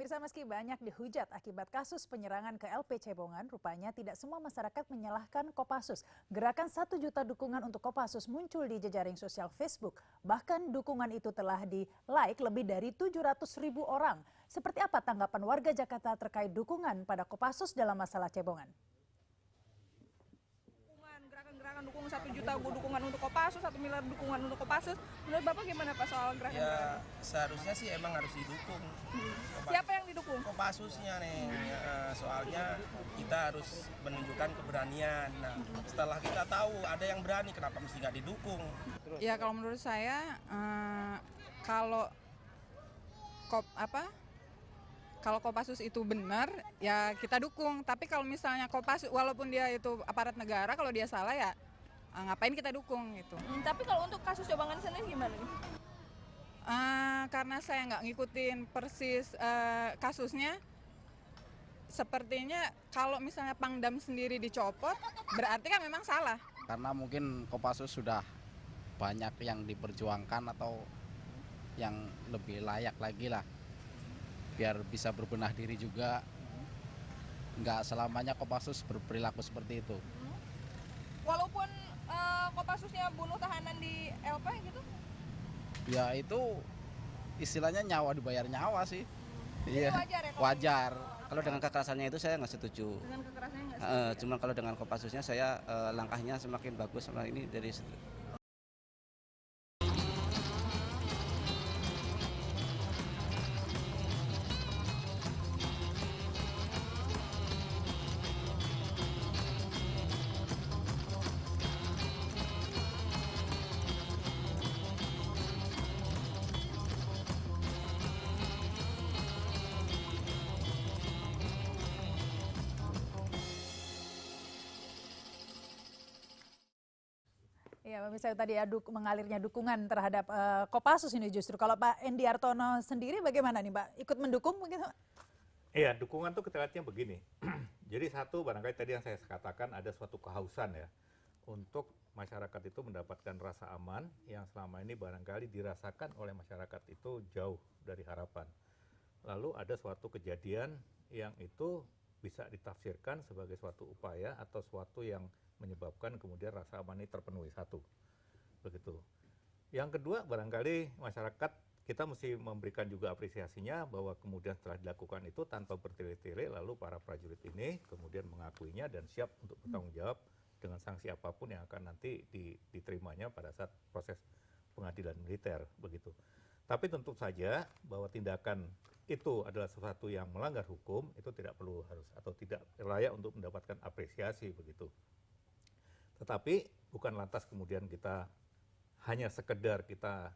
Pemirsa, meski banyak dihujat akibat kasus penyerangan ke LP Cebongan, rupanya tidak semua masyarakat menyalahkan Kopassus. Gerakan 1 juta dukungan untuk Kopassus muncul di jejaring sosial Facebook. Bahkan dukungan itu telah di-like lebih dari 700.000 orang. Seperti apa tanggapan warga Jakarta terkait dukungan pada Kopassus dalam masalah Cebongan? Gerakan dukung 1 juta dukungan untuk Kopassus, 1 miliar dukungan untuk Kopassus. Menurut Bapak gimana Pak soal gerakan? Ya seharusnya sih emang harus didukung. Siapa yang didukung? Kopassusnya nih, soalnya kita harus menunjukkan keberanian. Nah, setelah kita tahu ada yang berani, kenapa mesti nggak didukung? Ya kalau menurut saya kalau kalau Kopassus itu benar, ya kita dukung. Tapi kalau misalnya Kopassus, walaupun dia itu aparat negara, kalau dia salah ya ngapain kita dukung gitu. Tapi kalau untuk kasus Cebongan sendiri gimana nih? Karena saya nggak ngikutin persis kasusnya, sepertinya kalau misalnya Pangdam sendiri dicopot, berarti kan memang salah. Karena mungkin Kopassus sudah banyak yang diperjuangkan atau yang lebih layak lagi lah. Biar bisa berbenah diri juga, nggak selamanya Kopassus berperilaku seperti itu. Walaupun Kopassusnya bunuh tahanan di LP gitu? Ya itu istilahnya nyawa dibayar nyawa sih. Iya. Wajar ya? Wajar. Kalau dengan kekerasannya itu saya nggak setuju. Dengan kekerasannya nggak setuju? Cuma kalau dengan Kopassusnya saya langkahnya semakin bagus sama ini dari Ya, misalnya tadi ya mengalirnya dukungan terhadap Kopassus ini justru. Kalau Pak Endi Hartono sendiri bagaimana nih Pak? Ikut mendukung begitu? Iya, dukungan tuh kita lihatnya begini. Jadi satu, barangkali tadi yang saya katakan ada suatu kehausan ya untuk masyarakat itu mendapatkan rasa aman yang selama ini barangkali dirasakan oleh masyarakat itu jauh dari harapan. Lalu ada suatu kejadian yang itu bisa ditafsirkan sebagai suatu upaya atau suatu yang menyebabkan kemudian rasa aman ini terpenuhi, satu. Begitu. Yang kedua, barangkali masyarakat kita mesti memberikan juga apresiasinya bahwa kemudian setelah dilakukan itu tanpa bertele-tele, lalu para prajurit ini kemudian mengakuinya dan siap untuk bertanggung jawab dengan sanksi apapun yang akan nanti diterimanya pada saat proses pengadilan militer, begitu. Tapi tentu saja bahwa tindakan itu adalah sesuatu yang melanggar hukum, itu tidak perlu harus atau tidak layak untuk mendapatkan apresiasi, begitu. Tetapi bukan lantas kemudian kita hanya sekedar kita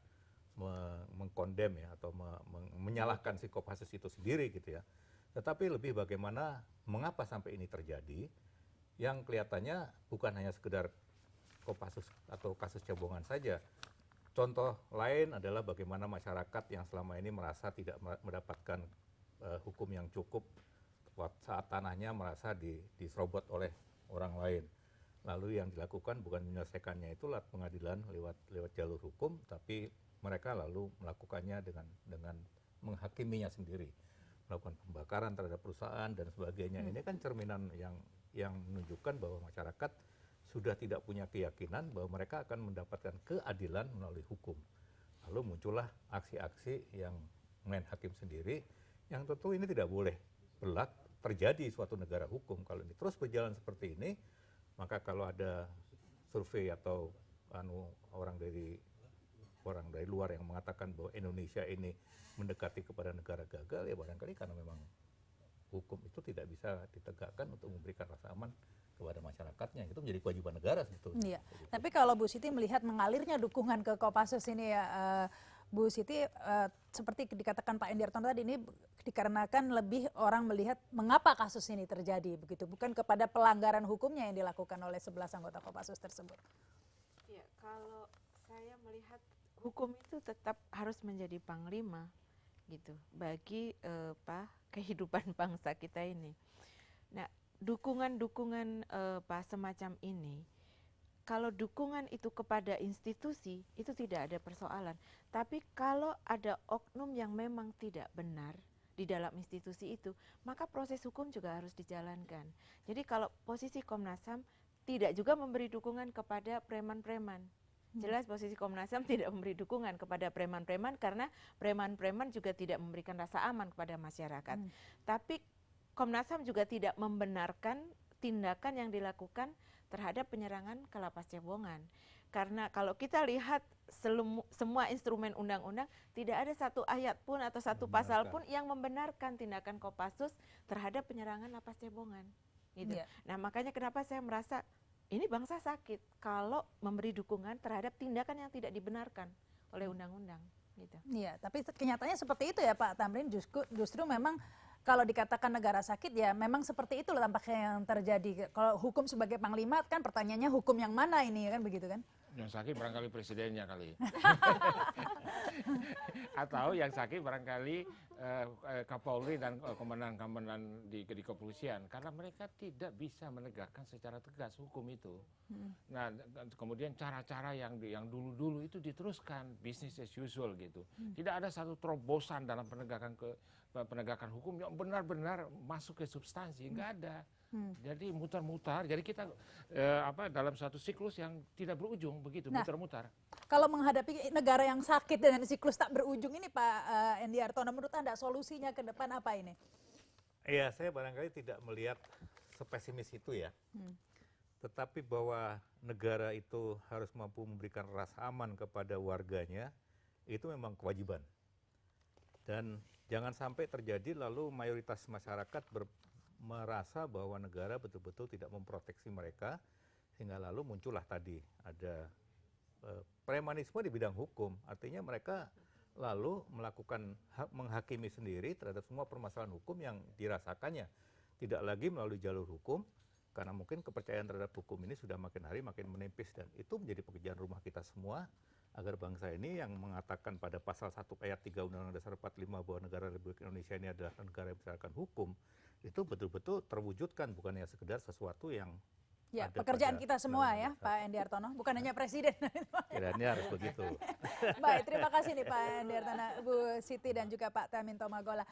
mengkondem ya atau menyalahkan si Kopassus itu sendiri gitu ya. Tetapi lebih bagaimana mengapa sampai ini terjadi yang kelihatannya bukan hanya sekedar Kopassus atau kasus Cebongan saja. Contoh lain adalah bagaimana masyarakat yang selama ini merasa tidak mendapatkan hukum yang cukup saat tanahnya merasa diserobot oleh orang lain. Lalu yang dilakukan bukan menyelesaikannya itu lewat pengadilan lewat jalur hukum, tapi mereka lalu melakukannya dengan menghakiminya sendiri, melakukan pembakaran terhadap perusahaan dan sebagainya. Ini kan cerminan yang menunjukkan bahwa masyarakat sudah tidak punya keyakinan bahwa mereka akan mendapatkan keadilan melalui hukum. Lalu muncullah aksi-aksi yang main hakim sendiri, yang tentu ini tidak boleh terjadi suatu negara hukum. Kalau ini terus berjalan seperti ini, maka kalau ada survei atau orang dari luar yang mengatakan bahwa Indonesia ini mendekati kepada negara gagal, ya barangkali karena memang hukum itu tidak bisa ditegakkan untuk memberikan rasa aman kepada masyarakatnya. Itu menjadi kewajiban negara sebetulnya. Iya. Tapi kalau Bu Siti melihat mengalirnya dukungan ke Kopassus ini ya, Bu Siti, seperti dikatakan Pak Endi Hartono tadi, ini dikarenakan lebih orang melihat mengapa kasus ini terjadi begitu, bukan kepada pelanggaran hukumnya yang dilakukan oleh 11 anggota Kopassus tersebut. Ya, kalau saya melihat hukum itu tetap harus menjadi panglima gitu bagi kehidupan bangsa kita ini. Nah, dukungan-dukungan semacam ini, kalau dukungan itu kepada institusi itu tidak ada persoalan. Tapi kalau ada oknum yang memang tidak benar di dalam institusi itu, maka proses hukum juga harus dijalankan. Jadi kalau posisi Komnas HAM tidak juga memberi dukungan kepada preman-preman. Jelas posisi Komnas HAM tidak memberi dukungan kepada preman-preman karena preman-preman juga tidak memberikan rasa aman kepada masyarakat. Tapi Komnas HAM juga tidak membenarkan tindakan yang dilakukan terhadap penyerangan ke Lapas Cebongan. Karena kalau kita lihat semua instrumen undang-undang, tidak ada satu ayat pun atau satu pasal pun yang membenarkan tindakan Kopassus terhadap penyerangan Lapas Cebongan. Gitu. Nah makanya kenapa saya merasa ini bangsa sakit kalau memberi dukungan terhadap tindakan yang tidak dibenarkan oleh undang-undang. Gitu. Iya, tapi kenyataannya seperti itu ya Pak Tamrin, justru memang kalau dikatakan negara sakit ya memang seperti itu tampaknya yang terjadi. Kalau hukum sebagai panglima kan pertanyaannya hukum yang mana ini kan begitu kan? Yang sakit barangkali presidennya kali. Atau yang sakit barangkali Kapolri dan komandan-komandan di kepolisian. Karena mereka tidak bisa menegakkan secara tegas hukum itu. Nah kemudian cara-cara yang dulu-dulu itu diteruskan, business as usual gitu. Tidak ada satu terobosan dalam penegakan hukum yang benar-benar masuk ke substansi, nggak ada. Jadi mutar-mutar, jadi kita dalam satu siklus yang tidak berujung begitu, mutar-mutar. Kalau menghadapi negara yang sakit dengan siklus tak berujung ini Pak Endy Hartono, menurut Anda solusinya ke depan apa ini? Iya, saya barangkali tidak melihat sepesimis itu ya. Tetapi bahwa negara itu harus mampu memberikan rasa aman kepada warganya, itu memang kewajiban. Dan jangan sampai terjadi lalu mayoritas masyarakat merasa bahwa negara betul-betul tidak memproteksi mereka, sehingga lalu muncullah tadi ada premanisme di bidang hukum. Artinya mereka lalu melakukan menghakimi sendiri terhadap semua permasalahan hukum yang dirasakannya. Tidak lagi melalui jalur hukum, karena mungkin kepercayaan terhadap hukum ini sudah makin hari makin menipis, dan itu menjadi pekerjaan rumah kita semua agar bangsa ini yang mengatakan pada pasal 1 ayat 3 Undang-Undang Dasar 45 bahwa negara Republik Indonesia ini adalah negara yang berdasarkan hukum, itu betul-betul terwujudkan, bukannya sekedar sesuatu yang ya, pekerjaan kita semua ya Pak Endy Hartono, bukan hanya presiden. Kiranya harus begitu. Baik, terima kasih nih Pak Endy Hartono, Bu Siti dan juga Pak Tamin Tomagola.